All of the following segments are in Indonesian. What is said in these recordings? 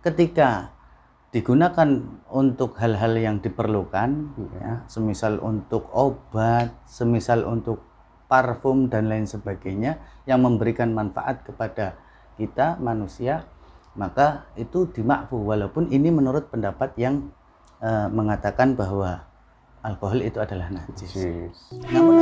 ketika digunakan untuk hal-hal yang diperlukan, ya, semisal untuk obat, semisal untuk parfum dan lain sebagainya yang memberikan manfaat kepada kita manusia, maka itu dimakfu, walaupun ini menurut pendapat yang mengatakan bahwa alkohol itu adalah najis. Namun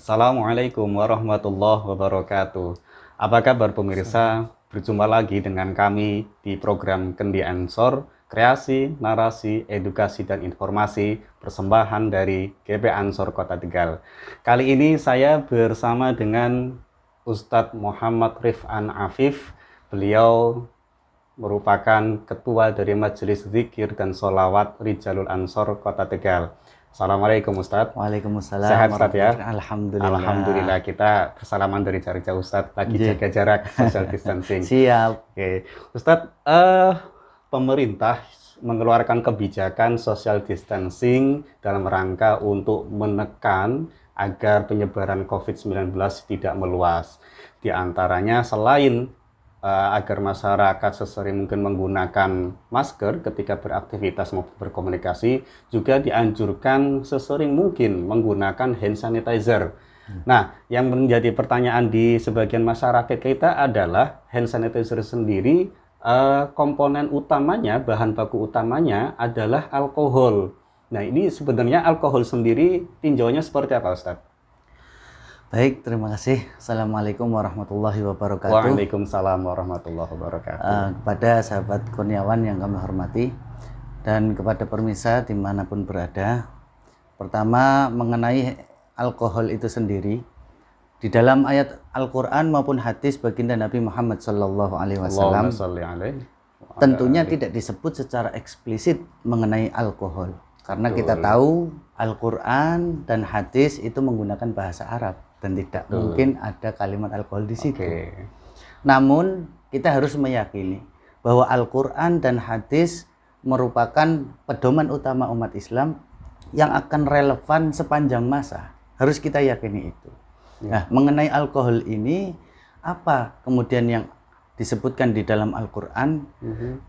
Assalamualaikum warahmatullahi wabarakatuh. Apa kabar pemirsa? Berjumpa lagi dengan kami di program Kendi Ansor, kreasi, narasi, edukasi, dan informasi persembahan dari GP Ansor Kota Tegal. Kali ini saya bersama dengan Ustadz Muhammad Rif'an Afif. Beliau merupakan ketua dari Majelis Zikir dan Sholawat Rijalul Ansor Kota Tegal. Assalamualaikum Ustadz. Waalaikumsalam. Sehat Ustadz ya? Alhamdulillah. Alhamdulillah, kita bersalaman dari jauh-jauh Ustadz, lagi jaga jarak, social distancing. Siap. Oke, Ustadz, pemerintah mengeluarkan kebijakan social distancing dalam rangka untuk menekan agar penyebaran COVID-19 tidak meluas. Di antaranya selain agar masyarakat sesering mungkin menggunakan masker ketika beraktivitas maupun berkomunikasi, juga dianjurkan sesering mungkin menggunakan hand sanitizer. Nah, yang menjadi pertanyaan di sebagian masyarakat kita adalah hand sanitizer sendiri, komponen utamanya, bahan baku utamanya adalah alkohol. Nah, ini sebenarnya alkohol sendiri tinjauannya seperti apa, Ustadz? Baik, terima kasih. Assalamualaikum warahmatullahi wabarakatuh. Waalaikumsalam warahmatullahi wabarakatuh. Kepada sahabat kurniawan yang kami hormati dan kepada pemirsa dimanapun berada, pertama mengenai alkohol itu sendiri, di dalam ayat Al-Quran maupun hadis baginda Nabi Muhammad SAW tentunya tidak disebut secara eksplisit mengenai alkohol, karena kita tahu Al-Quran dan hadis itu menggunakan bahasa Arab dan tidak mungkin ada kalimat alkohol di situ. Namun kita harus meyakini bahwa Al-Quran dan hadis merupakan pedoman utama umat Islam yang akan relevan sepanjang masa. Harus kita yakini itu. Nah, mengenai alkohol ini, apa kemudian yang disebutkan di dalam Al-Quran?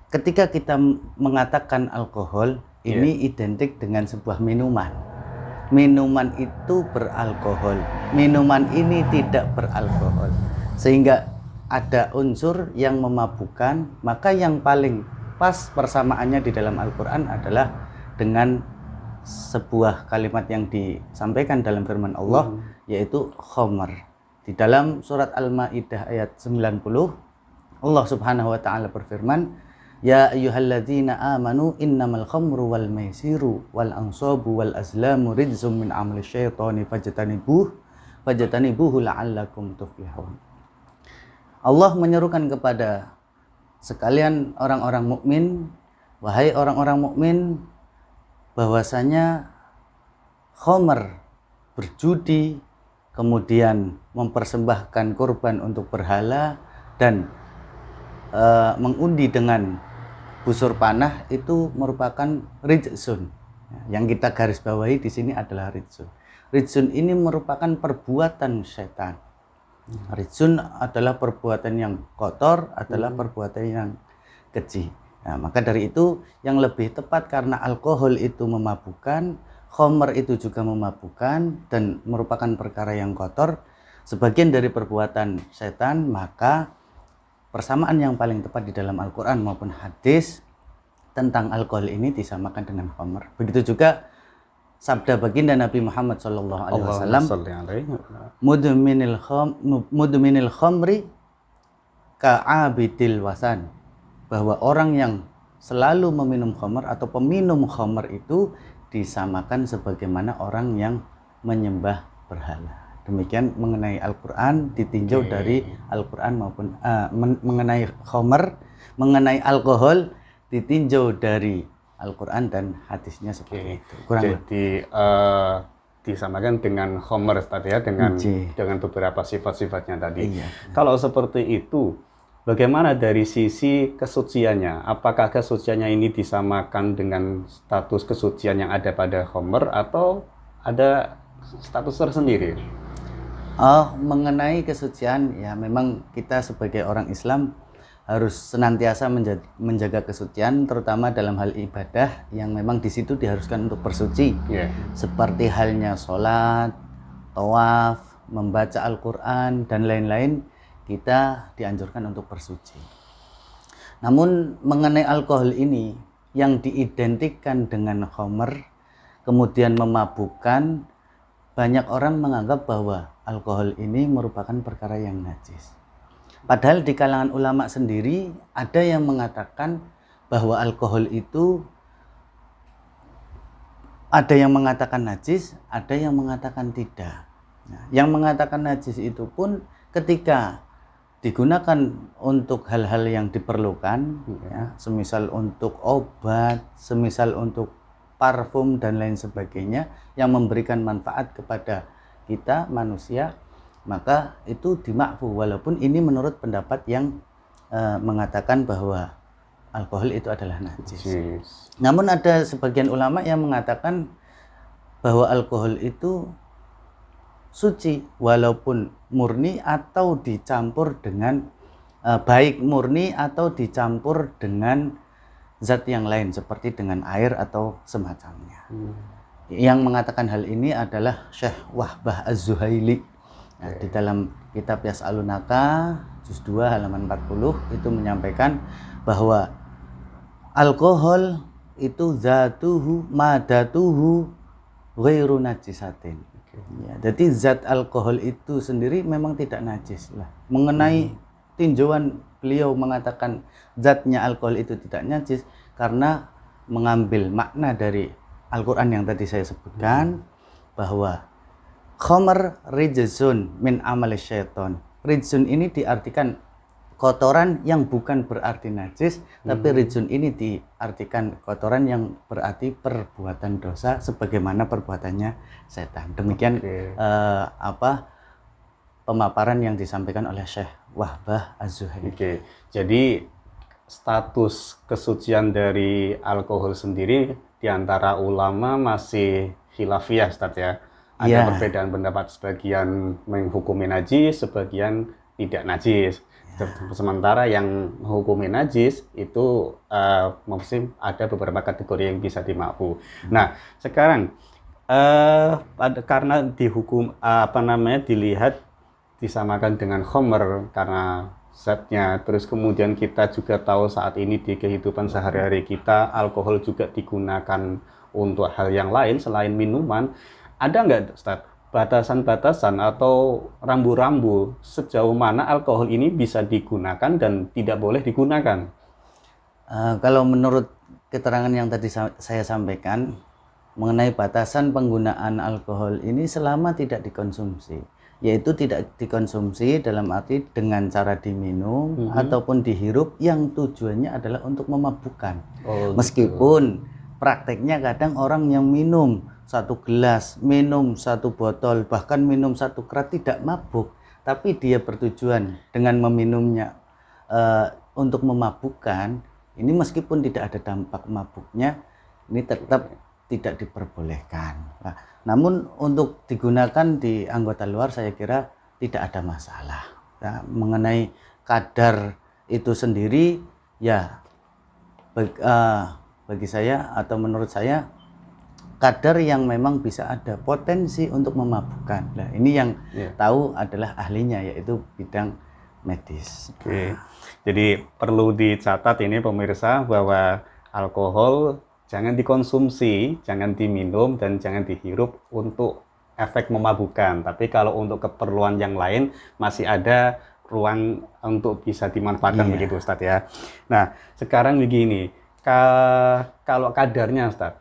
Ketika kita mengatakan alkohol, ini identik dengan sebuah minuman. Minuman itu beralkohol, minuman ini tidak beralkohol, sehingga ada unsur yang memabukkan. Maka yang paling pas persamaannya di dalam Al-Quran adalah dengan sebuah kalimat yang disampaikan dalam firman Allah, yaitu khamr. Di dalam surat Al-Maidah ayat 90, Allah Subhanahu wa taala berfirman, ya ayyuhalladzina amanu innamal khamru wal maisiru wal ansabu wal azlamu rijzum min amali syaitani fajtanibuhu la'allakum tuflihun. Allah menyerukan kepada sekalian orang-orang mukmin, wahai orang-orang mukmin, bahwasanya khamr, berjudi, kemudian mempersembahkan kurban untuk berhala, dan mengundi dengan busur panah itu merupakan rijsun. Yang kita garis bawahi di sini adalah rijsun. Rijsun ini merupakan perbuatan setan. Rijsun adalah perbuatan yang kotor, adalah perbuatan yang keji. Nah, maka dari itu yang lebih tepat, karena alkohol itu memabukkan, khamr itu juga memabukkan dan merupakan perkara yang kotor, sebagian dari perbuatan setan, maka persamaan yang paling tepat di dalam Al-Quran maupun hadis tentang alkohol ini disamakan dengan khamr. Begitu juga sabda baginda Nabi Muhammad SAW, mudminil khamri ka'abidil wasan, bahwa orang yang selalu meminum khamr atau peminum khamr itu disamakan sebagaimana orang yang menyembah berhala. Demikian mengenai Al-Quran, ditinjau dari Al-Quran maupun mengenai khamr, mengenai alkohol ditinjau dari Al-Quran dan hadisnya seperti itu. Jadi disamakan dengan khamr tadi ya, dengan beberapa sifat-sifatnya tadi. Kalau seperti itu, bagaimana dari sisi kesuciannya? Apakah kesuciannya ini disamakan dengan status kesucian yang ada pada khamr atau ada status tersendiri? Oh, mengenai kesucian, ya memang kita sebagai orang Islam harus senantiasa menjaga kesucian, terutama dalam hal ibadah yang memang di situ diharuskan untuk bersuci. Yeah. Seperti halnya sholat, tawaf, membaca Al-Quran, dan lain-lain, kita dianjurkan untuk bersuci. Namun mengenai alkohol ini, yang diidentikan dengan khamr, kemudian memabukkan, banyak orang menganggap bahwa alkohol ini merupakan perkara yang najis. Padahal di kalangan ulama sendiri ada yang mengatakan bahwa alkohol itu ada yang mengatakan najis, ada yang mengatakan tidak. Nah, yang mengatakan najis itu pun ketika digunakan untuk hal-hal yang diperlukan, ya, semisal untuk obat, semisal untuk parfum dan lain sebagainya yang memberikan manfaat kepada kita manusia, maka itu dimakfu, walaupun ini menurut pendapat yang mengatakan bahwa alkohol itu adalah najis. Namun ada sebagian ulama yang mengatakan bahwa alkohol itu suci walaupun murni atau dicampur dengan baik murni atau dicampur dengan zat yang lain seperti dengan air atau semacamnya. Yang mengatakan hal ini adalah Syekh Wahbah Az-Zuhaili. Nah, di dalam kitab Yas'alunaka juz 2 halaman 40 itu menyampaikan bahwa alkohol itu zatuhu madatuhu ghairu najisatin. Ya, jadi zat alkohol itu sendiri memang tidak najis lah. Mengenai tinjauan beliau mengatakan zatnya alkohol itu tidak najis karena mengambil makna dari Al-Quran yang tadi saya sebutkan, bahwa khamr rijzun min amali syaiton. Rijzun ini diartikan kotoran yang bukan berarti najis, tapi rijzun ini diartikan kotoran yang berarti perbuatan dosa sebagaimana perbuatannya setan. Demikian pemaparan yang disampaikan oleh Syekh Wahbah Az-Zuhaili. Jadi status kesucian dari alkohol sendiri di antara ulama masih khilafiyah, Ustaz ya. Ada perbedaan pendapat, sebagian menghukumi najis, sebagian tidak najis. Sementara yang menghukumi najis itu mesti ada beberapa kategori yang bisa dimakfu. Nah, sekarang karena dihukum dilihat disamakan dengan khamr karena zatnya, terus kemudian kita juga tahu saat ini di kehidupan sehari-hari kita alkohol juga digunakan untuk hal yang lain selain minuman. Ada nggak, Ustaz, batasan-batasan atau rambu-rambu sejauh mana alkohol ini bisa digunakan dan tidak boleh digunakan? Kalau menurut keterangan yang tadi saya sampaikan mengenai batasan penggunaan alkohol ini selama tidak dikonsumsi, yaitu tidak dikonsumsi dalam arti dengan cara diminum ataupun dihirup yang tujuannya adalah untuk memabukkan. Meskipun prakteknya kadang orang yang minum 1 gelas, minum 1 botol, bahkan minum 1 kerat tidak mabuk, tapi dia bertujuan dengan meminumnya untuk memabukkan, ini meskipun tidak ada dampak mabuknya, ini tetap tidak diperbolehkan. Nah, namun untuk digunakan di anggota luar saya kira tidak ada masalah. Ya, mengenai kadar itu sendiri, ya bagi saya atau menurut saya kadar yang memang bisa ada potensi untuk memabukkan. Nah, ini yang tahu adalah ahlinya, yaitu bidang medis. Jadi perlu dicatat ini pemirsa bahwa alkohol jangan dikonsumsi, jangan diminum, dan jangan dihirup untuk efek memabukkan. Tapi kalau untuk keperluan yang lain masih ada ruang untuk bisa dimanfaatkan, begitu Ustadz ya. Nah, sekarang begini, kalau kadarnya Ustadz,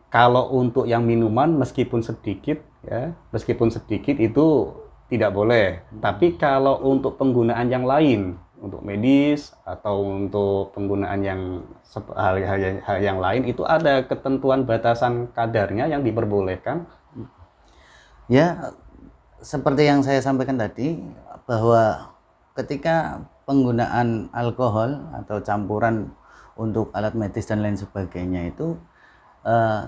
kalau untuk yang minuman meskipun sedikit itu tidak boleh. Tapi kalau untuk penggunaan yang lain, untuk medis atau untuk penggunaan hal yang lain, itu ada ketentuan batasan kadarnya yang diperbolehkan. Ya, seperti yang saya sampaikan tadi, bahwa ketika penggunaan alkohol atau campuran untuk alat medis dan lain sebagainya itu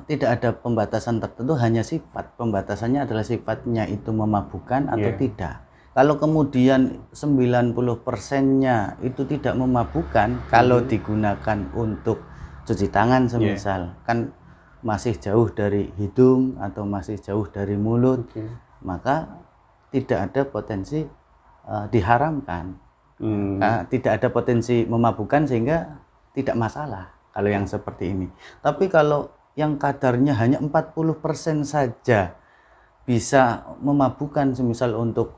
tidak ada pembatasan tertentu, hanya sifat. Pembatasannya adalah sifatnya itu memabukkan atau tidak. Kalau kemudian 90%-nya itu tidak memabukkan, kalau digunakan untuk cuci tangan semisal, kan masih jauh dari hidung atau masih jauh dari mulut, maka tidak ada potensi diharamkan. Tidak ada potensi memabukkan sehingga tidak masalah kalau yang seperti ini. Tapi kalau yang kadarnya hanya 40% saja bisa memabukkan, semisal untuk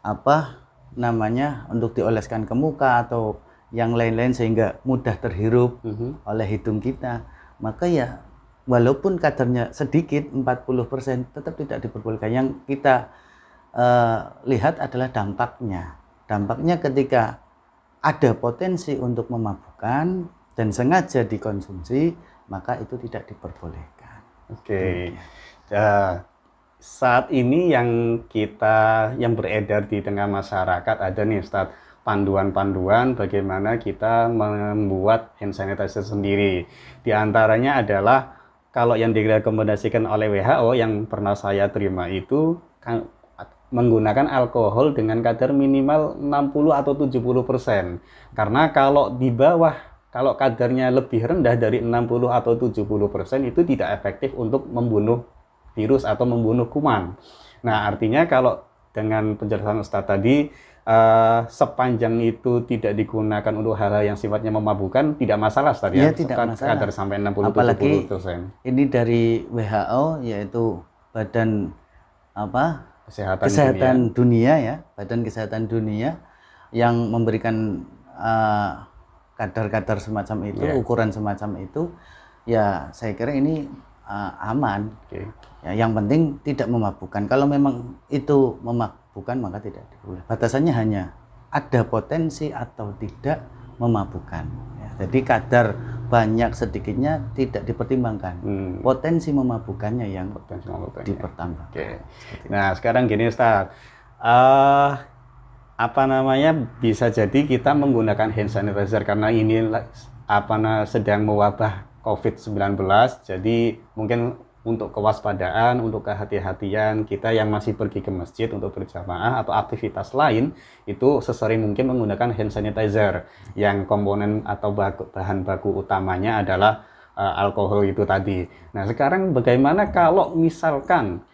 untuk dioleskan ke muka atau yang lain-lain sehingga mudah terhirup oleh hidung kita, maka ya walaupun kadarnya sedikit 40% tetap tidak diperbolehkan. Yang kita lihat adalah dampaknya. Dampaknya ketika ada potensi untuk memabukkan dan sengaja dikonsumsi, maka itu tidak diperbolehkan. Oke. Saat ini yang beredar di tengah masyarakat ada nih Ustadz, panduan-panduan bagaimana kita membuat hand sanitizer sendiri. Di antaranya adalah kalau yang direkomendasikan oleh WHO yang pernah saya terima itu menggunakan alkohol dengan kadar minimal 60 atau 70%. Karena kalau kadarnya lebih rendah dari 60 atau 70% itu tidak efektif untuk membunuh virus atau membunuh kuman. Nah, artinya kalau dengan penjelasan Ustadz tadi, sepanjang itu tidak digunakan untuk hal-hal yang sifatnya memabukkan, tidak masalah Ustadz ya? Tidak masalah. Kadar sampai 60-70%. Apalagi ini dari WHO, yaitu Badan Kesehatan Dunia ya, Badan Kesehatan Dunia yang memberikan kadar-kadar semacam itu, ukuran semacam itu, ya saya kira ini aman. Ya, yang penting tidak memabukkan. Kalau memang itu memabukkan maka tidak boleh. Batasannya hanya ada potensi atau tidak memabukkan. Ya, jadi kadar banyak sedikitnya tidak dipertimbangkan. Potensi memabukkannya yang dipertambahkan. Nah, sekarang gini Ustaz. Bisa jadi kita menggunakan hand sanitizer karena ini sedang mewabah COVID-19, jadi mungkin untuk kewaspadaan, untuk kehati-hatian kita yang masih pergi ke masjid untuk berjamaah atau aktivitas lain, itu sesering mungkin menggunakan hand sanitizer yang komponen atau bahan baku utamanya adalah alkohol itu tadi. Nah, sekarang bagaimana kalau misalkan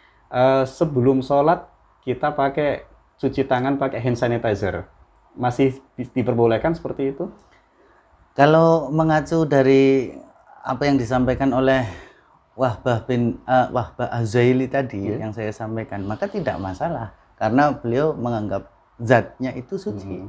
sebelum sholat kita pakai cuci tangan pakai hand sanitizer, masih diperbolehkan seperti itu? Kalau mengacu dari apa yang disampaikan oleh Wahbah Az-Zaili tadi yang saya sampaikan, maka tidak masalah karena beliau menganggap zatnya itu suci.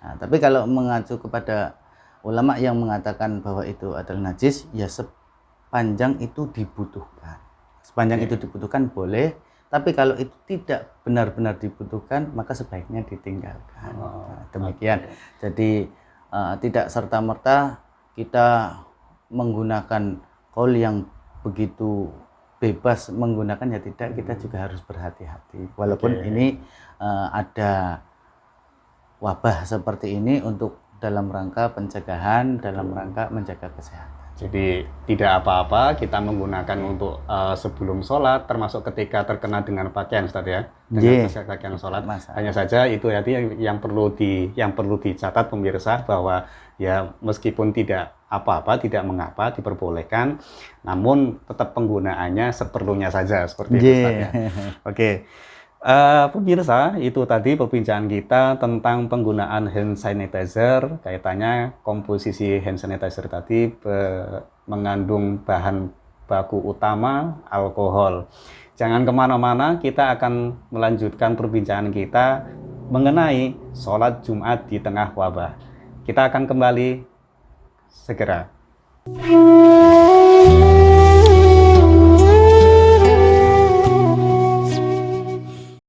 Nah, tapi kalau mengacu kepada ulama yang mengatakan bahwa itu adalah najis, ya sepanjang itu dibutuhkan. Sepanjang itu dibutuhkan boleh, tapi kalau itu tidak benar-benar dibutuhkan maka sebaiknya ditinggalkan. Demikian. Jadi tidak serta-merta kita menggunakan kaul yang begitu bebas menggunakan, ya tidak, kita juga harus berhati-hati walaupun ini ada wabah seperti ini untuk dalam rangka pencegahan, dalam rangka menjaga kesehatan. Jadi tidak apa-apa kita menggunakan untuk sebelum sholat, termasuk ketika terkena dengan pakaian, Ustaz ya, dengan pakaian sholat. Hanya saja itu yang perlu dicatat pemirsa, bahwa ya meskipun tidak apa-apa, tidak mengapa, diperbolehkan, namun tetap penggunaannya seperlunya saja seperti itu, Ustaz ya. Oke. Pemirsa, itu tadi perbincangan kita tentang penggunaan hand sanitizer. Kaitannya komposisi hand sanitizer tadi mengandung bahan baku utama alkohol. Jangan kemana-mana, kita akan melanjutkan perbincangan kita mengenai sholat Jumat di tengah wabah. Kita akan kembali segera.